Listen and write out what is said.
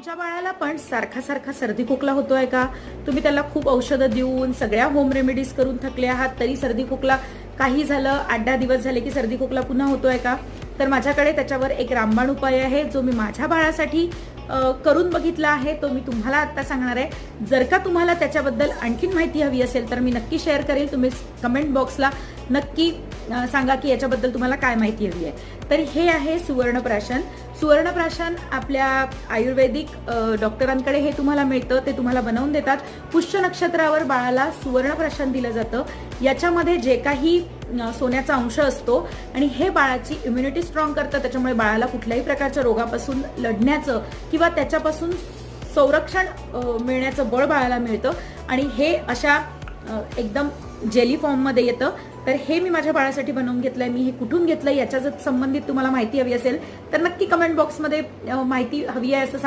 तुमच्या बाळाला पण सारखा सारखा सर्दी खोकला होतोय का? तुम्ही त्याला खूप औषधं देऊन सगळ्या होम रेमेडीज करून थकले आहात, तरी सर्दी खोकला काही झालं 8-10 दिवस झाले की सर्दी खोकला पुन्हा होतोय का? तर माझ्याकडे त्याच्यावर एक रामबाण उपाय आहे जो मी माझ्या बाळासाठी करून बघितला आहे, तो मी तुम्हाला आता सांगणार आहे. जर का तुम्हाला त्याच्याबद्दल आणखीन माहिती हवी असेल तर मी नक्की शेअर करेल. तुम्ही कमेंट बॉक्सला नक्की सांगा की याच्याबद्दल तुम्हाला काय माहिती हवी आहे. तर हे आहे सुवर्णप्राशन. सुवर्णप्राशन आपल्या आयुर्वेदिक डॉक्टरांकडे हे तुम्हाला मिळतं, ते तुम्हाला बनवून देतात. पुष्य नक्षत्रावर बाळाला सुवर्णप्राशन दिलं जातं. याच्यामध्ये जे काही सोन्याचा अंश असतो आणि हे बाळाची इम्युनिटी स्ट्रॉंग करतं, त्याच्यामुळे बाळाला कुठल्याही प्रकारच्या रोगापासून लढण्याचं किंवा त्याच्यापासून संरक्षण मिळण्याचं बळ बाळाला मिळतं. आणि हे अशा एकदम जेली फॉर्ममध्ये येतं. तर हे मी माझ्या बाळासाठी बनवून घेतलंय. मी हे कुठून घेतलंय याच्या जर संबंधित तुम्हाला माहिती हवी असेल तर नक्की कमेंट बॉक्समध्ये माहिती हवी आहे असं सांगा.